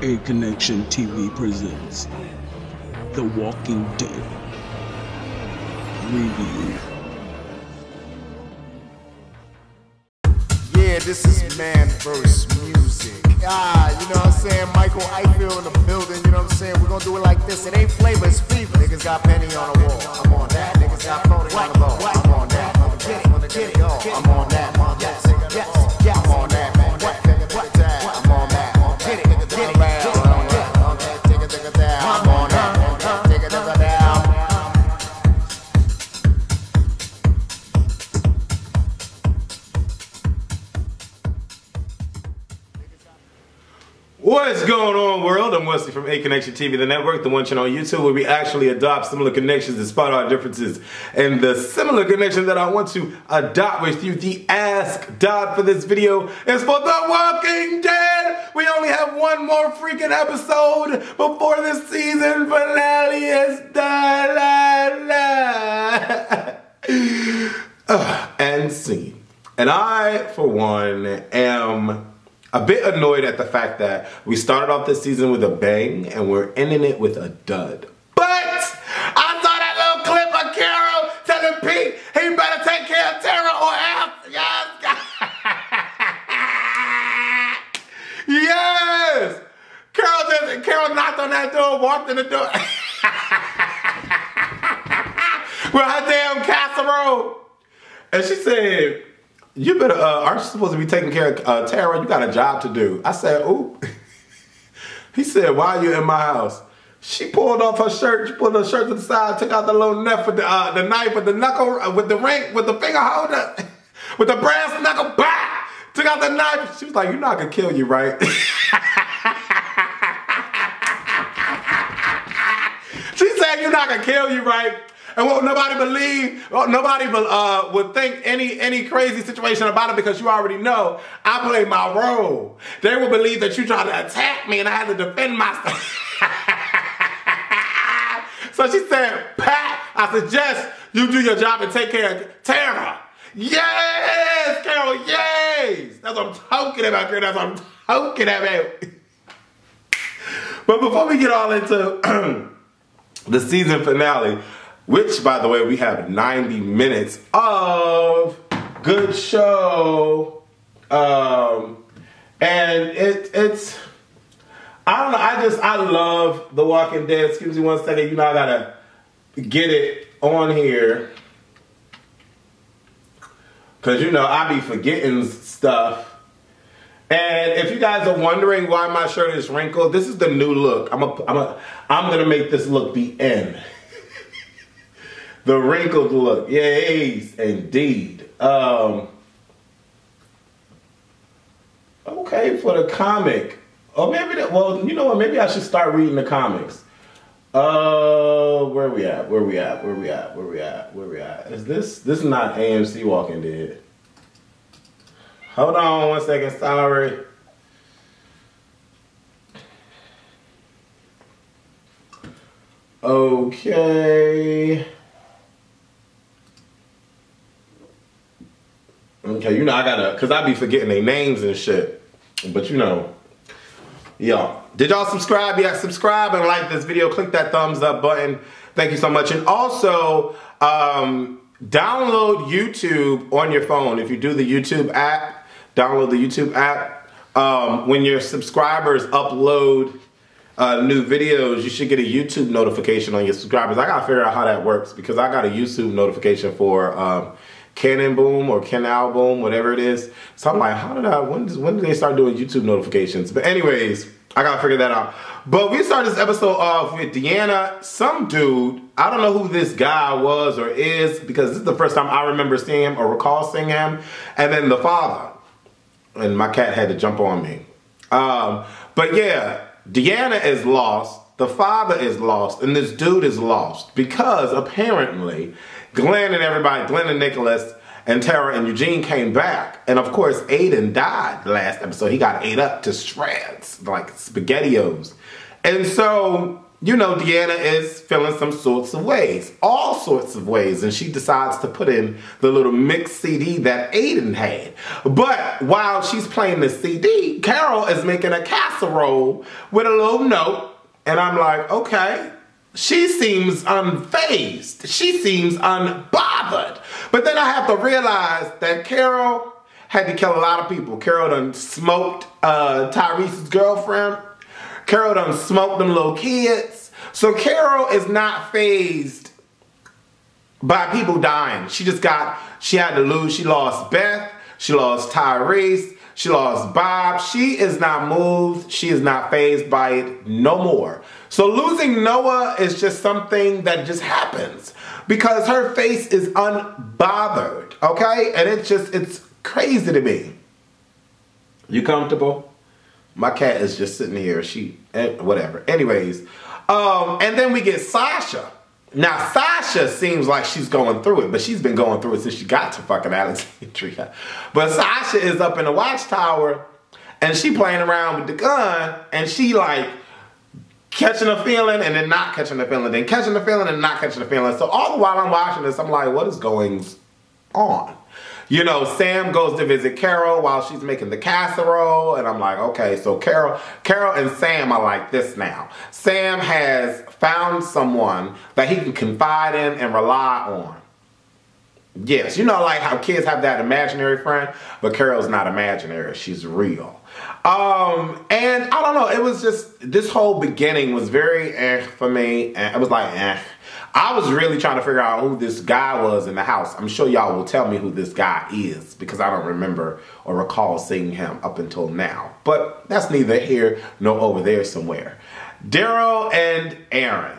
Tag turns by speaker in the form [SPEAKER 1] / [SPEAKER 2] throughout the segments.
[SPEAKER 1] A Connection TV presents The Walking Dead Review.
[SPEAKER 2] Yeah, this is Man vs. Music. You know what I'm saying? Michael Eichel in the building, you know what I'm saying? We're gonna do it like this. It ain't flavor, it's fever. Niggas got penny on the wall. I'm on that. Niggas got phony on the ball. I'm on that. I'm on that. Yes. I'm on that, man. I'm on that. Get it. I'm on that. Take it down. I'm on that. Take it down.
[SPEAKER 3] What's going on, world? I'm Wesley from A Connection TV, the network, the one channel on YouTube where we actually adopt similar connections despite our differences. And the similar connection that I want to adopt with you, the Ask Dot for this video, is for The Walking Dead. We only have one more freaking episode before the season finale is done. And scene. And I, for one, am a bit annoyed at the fact that we started off this season with a bang and we're ending it with a dud. But I saw that little clip of Carol telling Pete he better take care of Tara or else. Yes! Carol knocked on that door, walked in the door with her damn casserole. And she said, you better, aren't you supposed to be taking care of Tara? You got a job to do. I said, ooh. He said, why are you in my house? She pulled off her shirt. She pulled her shirt to the side, took out the little knife with the knife with the knuckle, with the ring, with the finger holder, with the brass knuckle, bah! Took out the knife. She was like, you're not gonna kill you, right? She said, you're not gonna kill you, right? And won't nobody believe, nobody would think any crazy situation about it because you already know I played my role. They would believe that you tried to attack me and I had to defend myself. So she said, Pat, I suggest you do your job and take care of Tara. Yes, Carol, yes. That's what I'm talking about, girl. That's what I'm talking about. But before we get all into the season finale, which, by the way, we have 90 minutes of good show. And it's, I don't know, I love The Walking Dead. Excuse me one second, you know I gotta get it on here. Cause you know, I be forgetting stuff. And if you guys are wondering why my shirt is wrinkled, this is the new look. I'm gonna make this look the end. The wrinkled look, yes, indeed. Okay, for the comic. Or maybe, well, you know what, maybe I should start reading the comics. Where we at? Is this not AMC Walking Dead? Hold on one second, sorry. Okay. Okay, you know I gotta, cause I be forgetting their names and shit. But you know, y'all. Did y'all subscribe? Yeah, subscribe and like this video. Click that thumbs up button. Thank you so much. And also, download YouTube on your phone. If you do the YouTube app, download the YouTube app. When your subscribers upload new videos, you should get a YouTube notification on your subscribers. I gotta figure out how that works because I got a YouTube notification for Canon Boom or Canal Boom, whatever it is. So I'm like, when did they start doing YouTube notifications? But anyways, I gotta figure that out. But we started this episode off with Deanna, some dude. I don't know who this guy was or is because this is the first time I remember seeing him or recall seeing him. And then the father. And my cat had to jump on me. But yeah, Deanna is lost. The father is lost. And this dude is lost because apparently Glenn and Nicholas and Tara and Eugene came back. And of course, Aiden died the last episode. He got ate up to shreds, like SpaghettiOs. And so you know, Deanna is feeling some sorts of ways, all sorts of ways, and she decides to put in the little mix CD that Aiden had. But while she's playing the CD, Carol is making a casserole with a little note, and I'm like, okay, she seems unfazed. She seems unbothered. But then I have to realize that Carol had to kill a lot of people. Carol done smoked Tyrese's girlfriend. Carol done smoked them little kids. So Carol is not fazed by people dying. She had to lose. She lost Beth. She lost Tyrese. She lost Bob. She is not moved. She is not fazed by it no more. So losing Noah is just something that just happens because her face is unbothered, okay? And it's crazy to me. You comfortable? My cat is just sitting here. Whatever. Anyways, and then we get Sasha. Now, Sasha seems like she's going through it, but she's been going through it since she got to fucking Alexandria. But Sasha is up in the watchtower, and she playing around with the gun, and she like catching a feeling and then not catching a feeling, then catching a feeling and not catching a feeling. So all the while I'm watching this, I'm like, what is going on? You know, Sam goes to visit Carol while she's making the casserole, and I'm like, okay, so Carol and Sam are like this now. Sam has found someone that he can confide in and rely on. Yes, you know, like how kids have that imaginary friend, but Carol's not imaginary, she's real. And I don't know, it was just, this whole beginning was very for me, and it was like I was really trying to figure out who this guy was in the house. I'm sure y'all will tell me who this guy is because I don't remember or recall seeing him up until now. But that's neither here nor over there somewhere. Daryl and Aaron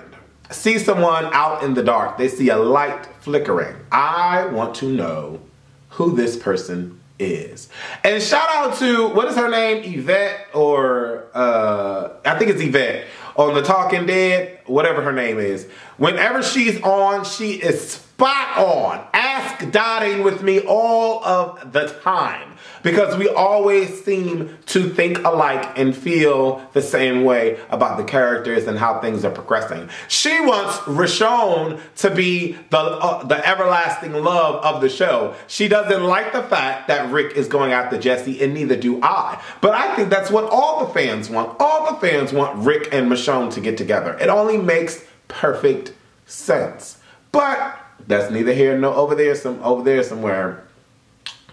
[SPEAKER 3] see someone out in the dark. They see a light flickering. I want to know who this person is. And shout out to, what is her name? Yvette, or I think it's Yvette on The Talking Dead, whatever her name is. Whenever she's on, she is spot on. Ask Dottie with me all of the time because we always seem to think alike and feel the same way about the characters and how things are progressing. She wants Rashon to be the everlasting love of the show. She doesn't like the fact that Rick is going after Jessie, and neither do I. But I think that's what all the fans want. All the fans want Rick and Michonne to get together. It only makes perfect sense. But that's neither here nor over there. Over there somewhere,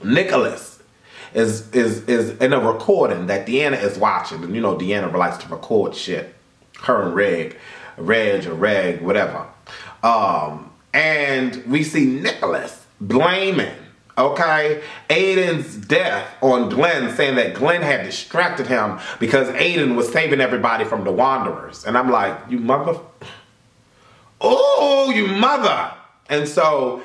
[SPEAKER 3] Nicholas is in a recording that Deanna is watching, and you know Deanna likes to record shit. Her and Reg, whatever. And we see Nicholas blaming, okay, Aiden's death on Glenn, saying that Glenn had distracted him because Aiden was saving everybody from the Wanderers. And I'm like, you mother. Oh, you mother. And so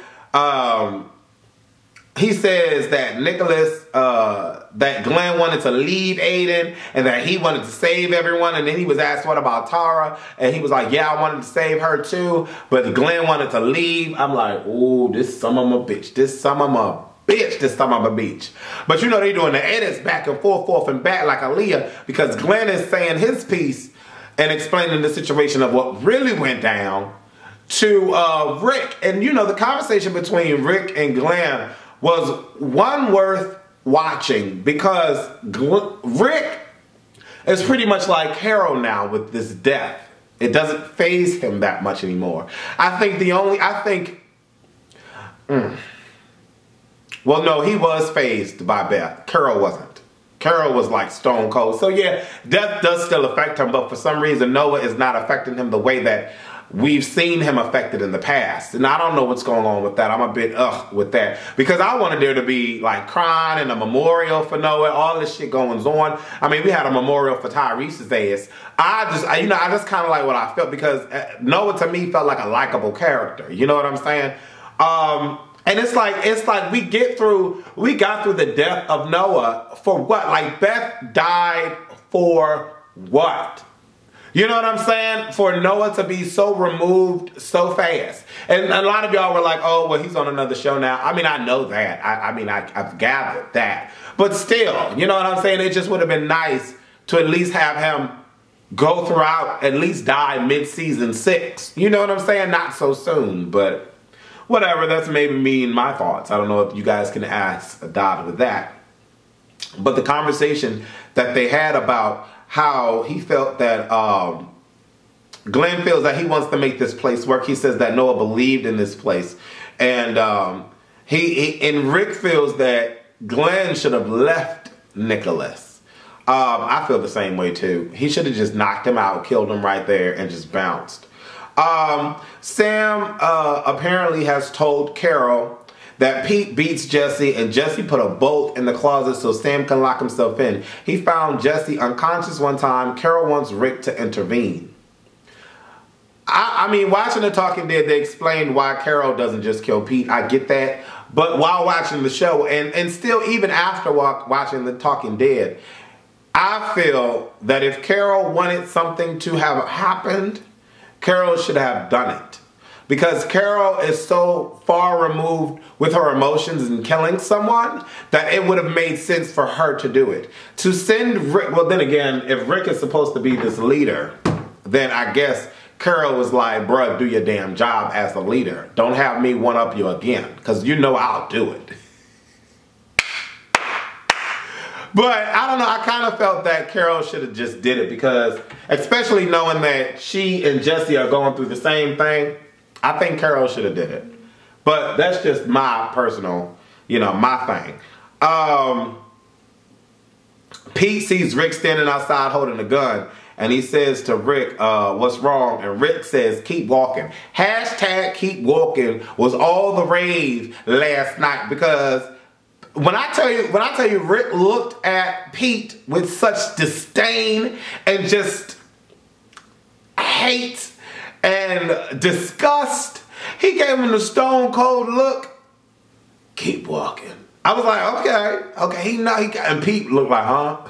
[SPEAKER 3] he says that Nicholas, that Glenn wanted to leave Aiden and that he wanted to save everyone. And then he was asked, what about Tara? And he was like, yeah, I wanted to save her too. But Glenn wanted to leave. I'm like, oh, this son of a bitch. This son of a bitch. This son of a bitch. But you know, they doing the edits back and forth and back like Aaliyah because Glenn is saying his piece and explaining the situation of what really went down to Rick. And you know, the conversation between Rick and Glenn was one worth watching because Rick is pretty much like Harold now with this death. It doesn't faze him that much anymore. Well, no, he was fazed by Beth. Carol wasn't. Carol was like stone cold. So yeah, death does still affect him, but for some reason Noah is not affecting him the way that we've seen him affected in the past. And I don't know what's going on with that. I'm a bit with that. Because I wanted there to be like crying and a memorial for Noah, all this shit going on. I mean, we had a memorial for Tyrese's ass. I just kind of like what I felt because Noah to me felt like a likable character. You know what I'm saying? And it's like we got through the death of Noah for what? Like Beth died for what? You know what I'm saying? For Noah to be so removed so fast. And a lot of y'all were like, oh, well, he's on another show now. I mean, I know that. I've gathered that. But still, you know what I'm saying? It just would have been nice to at least have him go throughout, at least die mid-season 6. You know what I'm saying? Not so soon, but whatever. That's maybe me and my thoughts. I don't know if you guys can ask Dodd with that. But the conversation that they had about how he felt that Glenn feels that he wants to make this place work. He says that Noah believed in this place. And Rick feels that Glenn should have left Nicholas. I feel the same way too. He should have just knocked him out, killed him right there, and just bounced. Sam apparently has told Carol that Pete beats Jessie, and Jessie put a bolt in the closet so Sam can lock himself in. He found Jessie unconscious one time. Carol wants Rick to intervene. I mean, watching The Talking Dead, they explained why Carol doesn't just kill Pete. I get that. But while watching the show, and still even after watching The Talking Dead, I feel that if Carol wanted something to have happened, Carol should have done it. Because Carol is so far removed with her emotions and killing someone that it would have made sense for her to do it. To send Rick, well then again, if Rick is supposed to be this leader, then I guess Carol was like, bruh, do your damn job as the leader. Don't have me one-up you again, because you know I'll do it. But I don't know, I kind of felt that Carol should have just did it because, especially knowing that she and Jessie are going through the same thing, I think Carol should have did it. But that's just my personal, my thing. Pete sees Rick standing outside holding a gun, and he says to Rick, what's wrong? And Rick says, keep walking. Hashtag keep walking was all the rave last night because when I tell you Rick looked at Pete with such disdain and just hate and disgust, he gave him the stone cold look. Keep walking. I was like, okay, and Pete looked like, huh?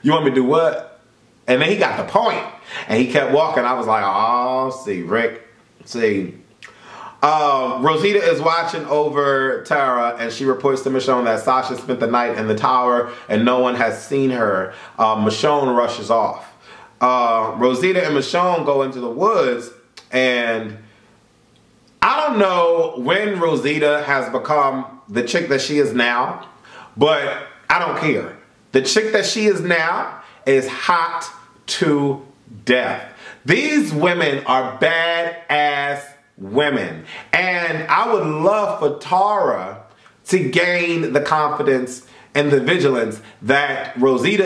[SPEAKER 3] You want me to do what? And then he got the point, and he kept walking. I was like, oh, see, Rick, see. Rosita is watching over Tara, and she reports to Michonne that Sasha spent the night in the tower and no one has seen her. Michonne rushes off. Rosita and Michonne go into the woods, and I don't know when Rosita has become the chick that she is now, but I don't care. The chick that she is now is hot to death. These women are badass women. And I would love for Tara to gain the confidence and the vigilance that Rosita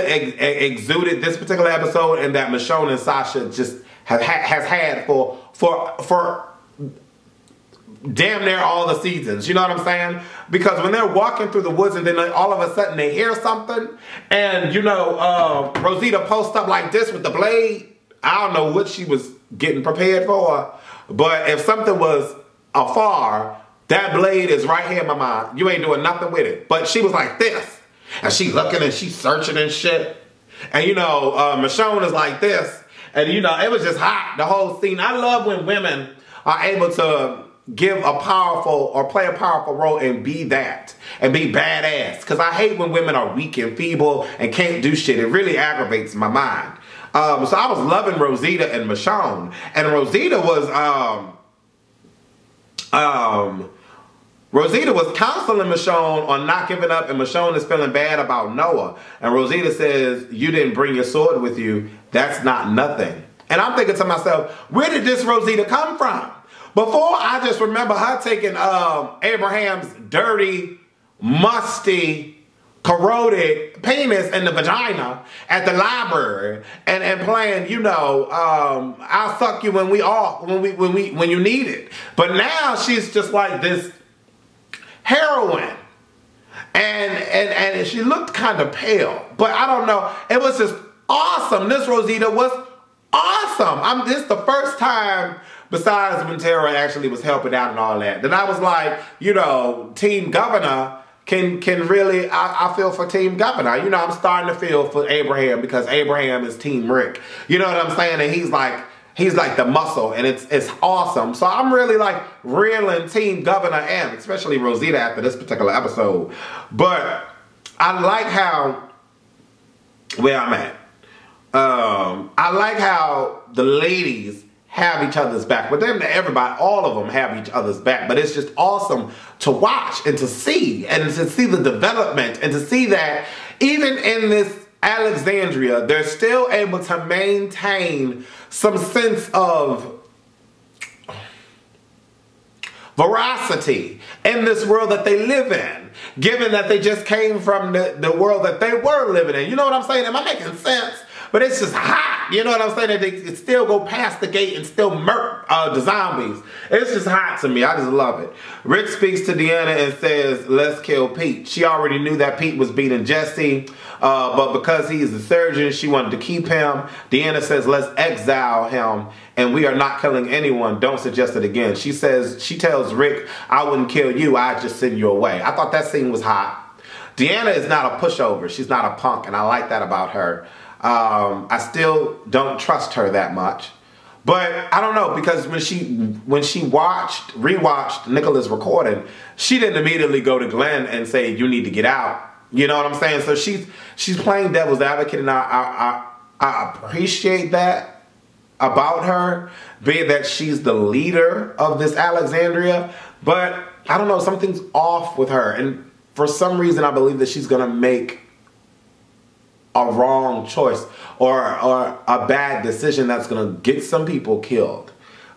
[SPEAKER 3] exuded this particular episode and that Michonne and Sasha just has had for damn near all the seasons. You know what I'm saying? Because when they're walking through the woods and then all of a sudden they hear something and, Rosita posts up like this with the blade, I don't know what she was getting prepared for. But if something was afar, that blade is right here in my mind. You ain't doing nothing with it. But she was like this. And she looking and she searching and shit. And Michonne is like this. And it was just hot, the whole scene. I love when women are able to give a powerful or play a powerful role and be that. And be badass. Because I hate when women are weak and feeble and can't do shit. It really aggravates my mind. So I was loving Rosita and Michonne. And Rosita was counseling Michonne on not giving up, and Michonne is feeling bad about Noah. And Rosita says, you didn't bring your sword with you. That's not nothing. And I'm thinking to myself, where did this Rosita come from? Before, I just remember her taking Abraham's dirty, musty, corroded penis in the vagina at the library and playing, I'll suck you when you need it. But now she's just like this heroine. And she looked kind of pale. But I don't know. It was just awesome. This Rosita was awesome. This is the first time, besides when Tara actually was helping out and all that I was like, Team Governor can really, I feel for Team Governor. I'm starting to feel for Abraham because Abraham is Team Rick. You know what I'm saying? And he's like the muscle, and it's awesome. So I'm really like reeling Team Governor in, especially Rosita after this particular episode. But I like where I'm at. I like how the ladies have each other's back. But then everybody, all of them have each other's back. But it's just awesome to watch and to see the development and to see that even in this Alexandria, they're still able to maintain some sense of veracity in this world that they live in, given that they just came from the world that they were living in. You know what I'm saying? Am I making sense? But it's just hot. You know what I'm saying? That they can still go past the gate and still murk the zombies. It's just hot to me. I just love it. Rick speaks to Deanna and says, let's kill Pete. She already knew that Pete was beating Jessie, but because he is the surgeon, she wanted to keep him. Deanna says, let's exile him, and we are not killing anyone. Don't suggest it again. She tells Rick, I wouldn't kill you. I'd just send you away. I thought that scene was hot. Deanna is not a pushover. She's not a punk, and I like that about her. I still don't trust her that much, but I don't know, because when she rewatched Nicholas' recording, she didn't immediately go to Glenn and say, you need to get out. You know what I'm saying? So she's playing devil's advocate, and I appreciate that about her, being that she's the leader of this Alexandria. But I don't know, something's off with her, and for some reason I believe that she's gonna make a wrong choice or a bad decision that's gonna get some people killed.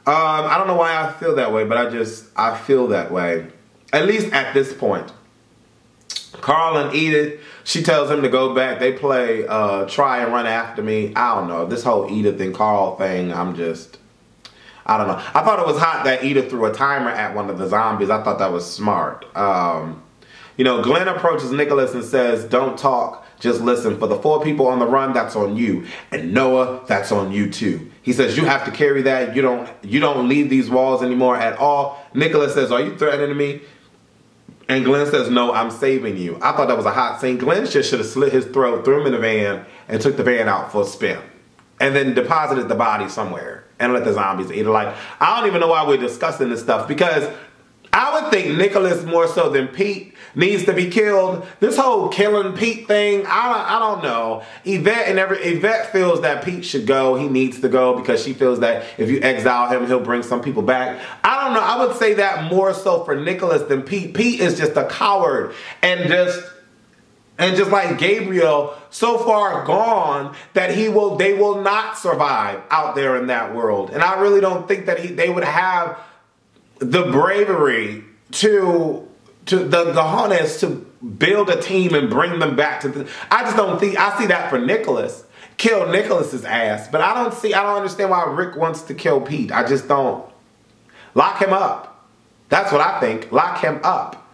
[SPEAKER 3] I don't know why I feel that way, but I feel that way, at least at this point. Carl and Edith, she tells him to go back. They play try and run after me. I don't know, this whole Edith and Carl thing, I don't know. I thought it was hot that Edith threw a timer at one of the zombies. I thought that was smart. You know, Glenn approaches Nicholas and says, don't talk, just listen. For the 4 people on the run, that's on you. And Noah, that's on you too. He says, you have to carry that. You don't leave these walls anymore at all. Nicholas says, are you threatening me? And Glenn says, no, I'm saving you. I thought that was a hot scene. Glenn just should have slit his throat, threw him in the van, and took the van out for a spin. And then deposited the body somewhere and let the zombies eat it. Like, I don't even know why we're discussing this stuff, because I would think Nicholas more so than Pete needs to be killed. This whole killing Pete thing, I don't know. Yvette feels that Pete should go. He needs to go because she feels that if you exile him, he'll bring some people back. I don't know. I would say that more so for Nicholas than Pete. Pete is just a coward and just like Gabriel, so far gone that they will not survive out there in that world. And I really don't think that they would have the bravery to the cojones to build a team and bring them back to I just don't think, I see that for Nicholas. Kill Nicholas's ass. But I don't understand why Rick wants to kill Pete. I just don't. Lock him up. That's what I think. Lock him up.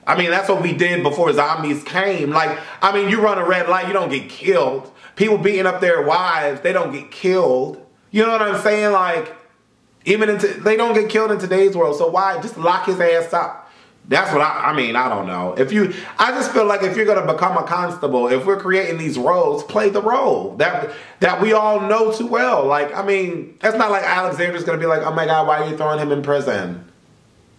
[SPEAKER 3] I mean, that's what we did before zombies came. Like, I mean, you run a red light, you don't get killed. People beating up their wives, they don't get killed. You know what I'm saying? Like, they don't get killed in today's world, so why just lock his ass up? That's what I mean, I don't know. I just feel like if you're gonna become a constable, if we're creating these roles, play the role that we all know too well. Like, I mean, it's not like Alexander's gonna be like, oh my God, why are you throwing him in prison?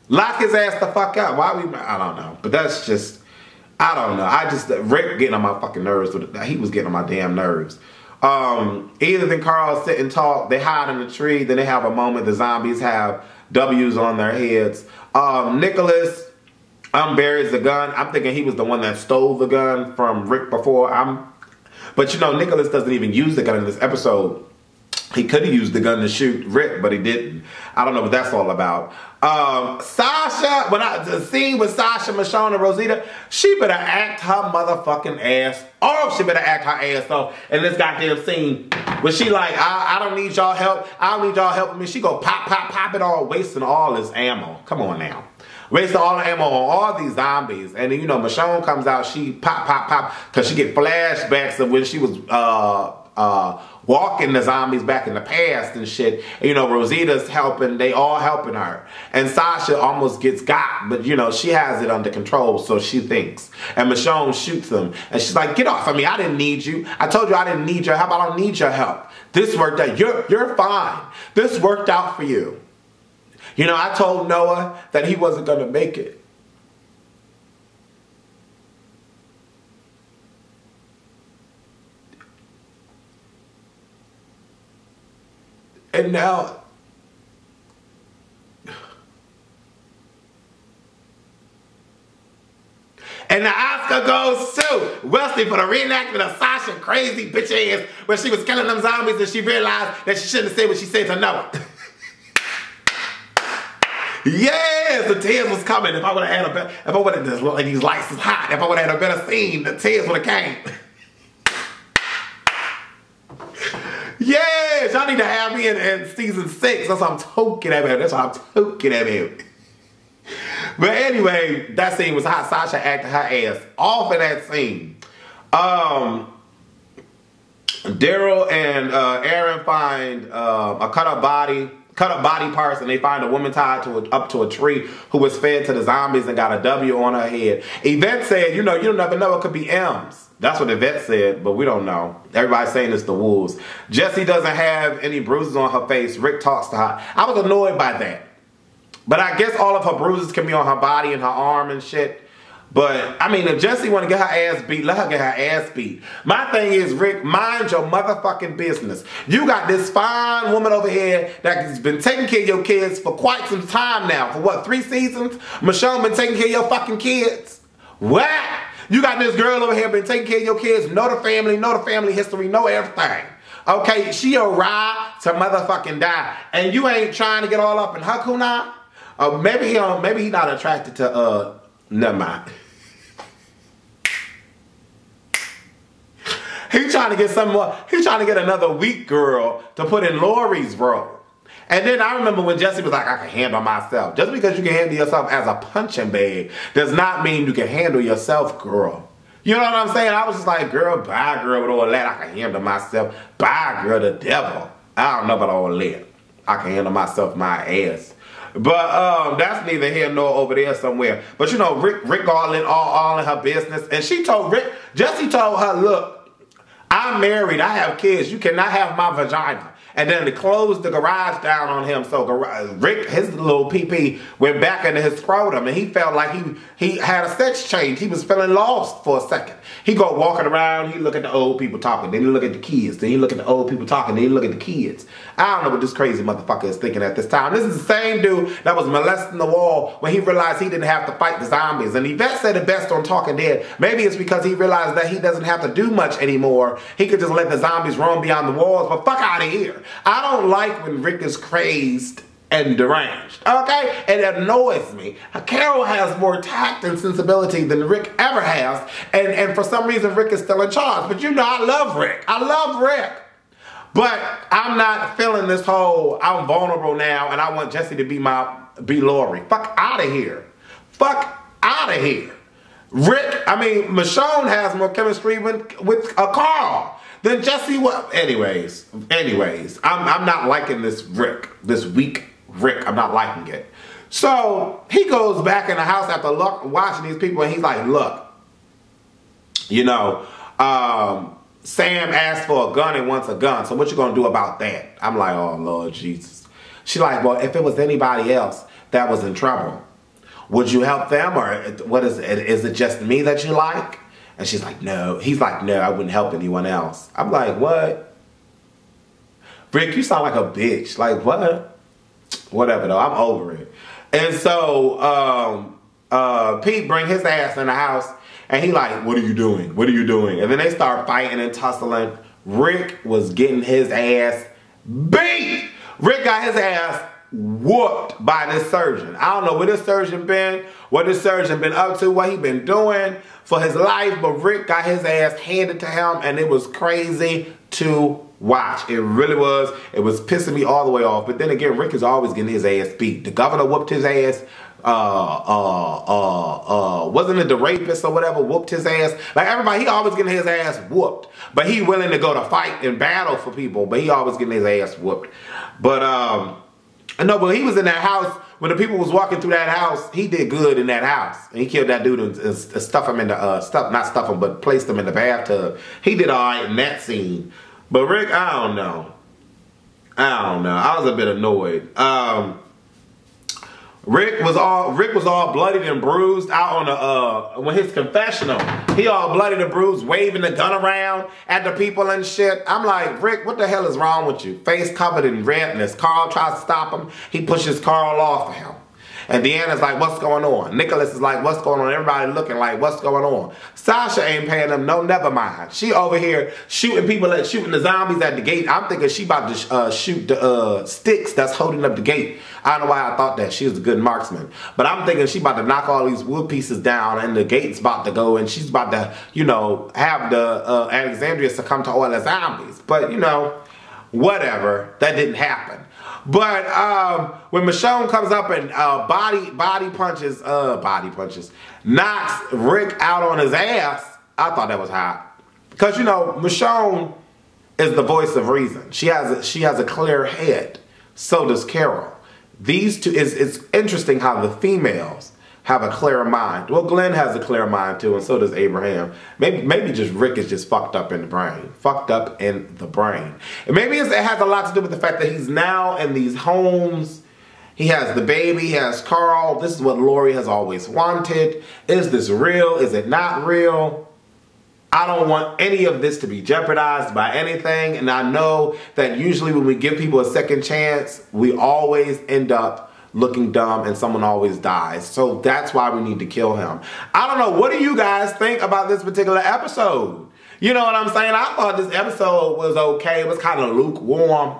[SPEAKER 3] Lock his ass the fuck up. I don't know. But that's just, I don't know. Rick getting on my fucking nerves. He was getting on my damn nerves. Edith and Carl sit and talk. They hide in the tree. Then they have a moment. The zombies have W's on their heads. Nicholas unburies the gun. I'm thinking he was the one that stole the gun from Rick before. But you know, Nicholas doesn't even use the gun in this episode. He could have used the gun to shoot Rick, but he didn't. I don't know what that's all about. Sasha, the scene with Sasha, Michonne, and Rosita, she better act her motherfucking ass. Oh, she better act her ass off in this goddamn scene where she like, I don't need y'all help. I don't need y'all helping me. She go pop, pop, pop it all, wasting all this ammo. Come on now. Wasting all the ammo on all these zombies. And then, you know, Michonne comes out, she pop, pop, pop, because she get flashbacks of when she was walking the zombies back in the past and shit. And, you know, Rosita's helping, they all helping her. And Sasha almost gets got, but, you know, she has it under control, so she thinks. And Michonne shoots them. And she's like, get off of me, I didn't need you. I told you I didn't need your help, I don't need your help. This worked out, you're fine. This worked out for you. You know, I told Noah that he wasn't gonna make it. And now, and the Oscar goes to Wesley for the reenactment of Sasha crazy bitch ass where she was killing them zombies and she realized that she shouldn't have said what she said to Noah. Yes, the tears was coming. If I would have had if I would have just looked like these lights is hot, if I would have had a better scene, the tears would have came. Yes, y'all need to have me in season 6. That's what I'm talking about. That's what I'm talking about. But anyway, that scene was hot. Sasha acted her ass off in that scene. Daryl and Aaron find a cut up body parts, and they find a woman tied up to a tree who was fed to the zombies and got a W on her head. Yvette said, you never know, it could be M's. That's what Yvette said, but we don't know. Everybody's saying it's the wolves. Jessie doesn't have any bruises on her face. Rick talks to her. I was annoyed by that. But I guess all of her bruises can be on her body and her arm and shit. But, I mean, if Jessie want to get her ass beat, let her get her ass beat. My thing is, Rick, mind your motherfucking business. You got this fine woman over here that's been taking care of your kids for quite some time now. For what, 3 seasons? Michonne been taking care of your fucking kids? What? You got this girl over here been taking care of your kids, know the family history, know everything. Okay, she a ride to motherfucking die. And you ain't trying to get all up in her kunai? Maybe he not attracted to, never mind. He trying to get some more, he trying to get another weak girl to put in Lori's role. And then I remember when Jessie was like, I can handle myself. Just because you can handle yourself as a punching bag does not mean you can handle yourself, girl. You know what I'm saying? I was just like, girl, bye, girl, with all that. I can handle myself. Bye, girl, the devil. I don't know about all that. I can handle myself, my ass. But that's neither here nor over there somewhere. But you know, Rick all in her business. And she told Jessie told her, look, I'm married, I have kids. You cannot have my vagina. And then they closed the garage down on him. So Rick, his little pee-pee went back into his scrotum, and he felt like he had a sex change. He was feeling lost for a second. He go walking around, he look at the old people talking, then he look at the kids, then he look at the old people talking, then he look at the kids. I don't know what this crazy motherfucker is thinking at this time. This is the same dude that was molesting the wall when he realized he didn't have to fight the zombies. And Yvette said it best on Talking Dead. Maybe it's because he realized that he doesn't have to do much anymore. He could just let the zombies roam beyond the walls, but fuck out of here. I don't like when Rick is crazed and deranged, okay? It annoys me. Carol has more tact and sensibility than Rick ever has, and for some reason Rick is still in charge. But you know, I love Rick. I love Rick. But I'm not feeling this whole, I'm vulnerable now and I want Jessie to be Lori. Fuck out of here. Fuck out of here. Rick, I mean, Michonne has more chemistry with Carl than Jessie. Well, anyways, I'm not liking this Rick, this weak Rick. I'm not liking it. So he goes back in the house after watching these people, and he's like, look, you know, Sam asked for a gun and wants a gun. So what you gonna do about that? I'm like, oh Lord Jesus. She's like, well, if it was anybody else that was in trouble, would you help them, or what is it? Is it just me that you like? And she's like, no. He's like, no, I wouldn't help anyone else. I'm like, what? Rick, you sound like a bitch. Like, what? Whatever, though. I'm over it. And so Pete bring his ass in the house, and he like, what are you doing? What are you doing? And then they start fighting and tussling. Rick was getting his ass beat. Rick got his ass whooped by this surgeon. I don't know where this surgeon been, what this surgeon been up to, what he been doing for his life, but Rick got his ass handed to him, and it was crazy to watch. It really was. It was pissing me all the way off. But then again, Rick is always getting his ass beat. The governor whooped his ass. Wasn't it the rapist or whatever whooped his ass? Like everybody, he always getting his ass whooped. But he willing to go to fight and battle for people, but he always getting his ass whooped. But no, but he was in that house when the people was walking through that house. He did good in that house, and he killed that dude and stuffed him in the not stuff him, but placed him in the bathtub. He did all right in that scene. But Rick, I don't know. I was a bit annoyed. Rick was all bloodied and bruised out on the when his confessional. He all bloody and bruised, waving the gun around at the people and shit. I'm like, Rick, what the hell is wrong with you? Face covered in redness. Carl tries to stop him. He pushes Carl off of him. And Deanna's like, what's going on? Nicholas is like, what's going on? Everybody looking like, what's going on? Sasha ain't paying them no never mind. She over here shooting people, shooting the zombies at the gate. I'm thinking she about to shoot the sticks that's holding up the gate. I don't know why I thought that. She was a good marksman. But I'm thinking she about to knock all these wood pieces down and the gate's about to go and she's about to, you know, have the Alexandria succumb to all the zombies. But, you know, whatever. That didn't happen. But when Michonne comes up and body punches, knocks Rick out on his ass, I thought that was hot. Because, you know, Michonne is the voice of reason. She has a clear head. So does Carol. These two, it's interesting how the females have a clearer mind. Well, Glenn has a clear mind too, and so does Abraham. Maybe just Rick is just fucked up in the brain. Fucked up in the brain. And maybe it has a lot to do with the fact that he's now in these homes. He has the baby, he has Carl. This is what Lori has always wanted. Is this real? Is it not real? I don't want any of this to be jeopardized by anything. And I know that usually when we give people a second chance, we always end up looking dumb and someone always dies. So that's why we need to kill him. I don't know. What do you guys think about this particular episode? You know what I'm saying? I thought this episode was okay. It was kind of lukewarm.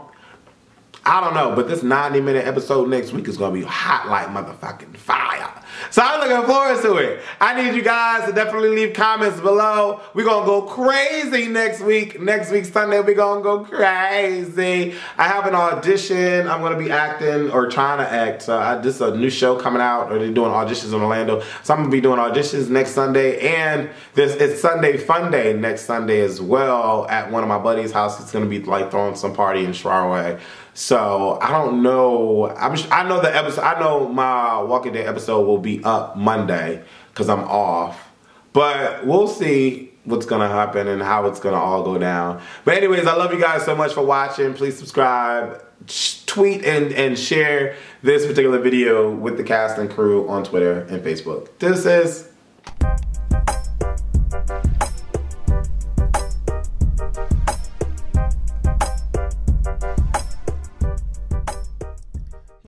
[SPEAKER 3] I don't know, but this 90-minute episode next week is going to be hot like motherfucking fire. So I'm looking forward to it. I need you guys to definitely leave comments below. We're going to go crazy next week. Next week, Sunday, we're going to go crazy. I have an audition. I'm going to be acting or trying to act. This is a new show coming out, or they're doing auditions in Orlando. So I'm going to be doing auditions next Sunday. And it's Sunday Fun Day next Sunday as well at one of my buddies' house. It's going to be like throwing some party in Charlotte. So I don't know. I know the episode. I know my Walking Dead episode will be up Monday because I'm off. But we'll see what's gonna happen and how it's gonna all go down. But anyways, I love you guys so much for watching. Please subscribe, tweet, and share this particular video with the cast and crew on Twitter and Facebook. This is.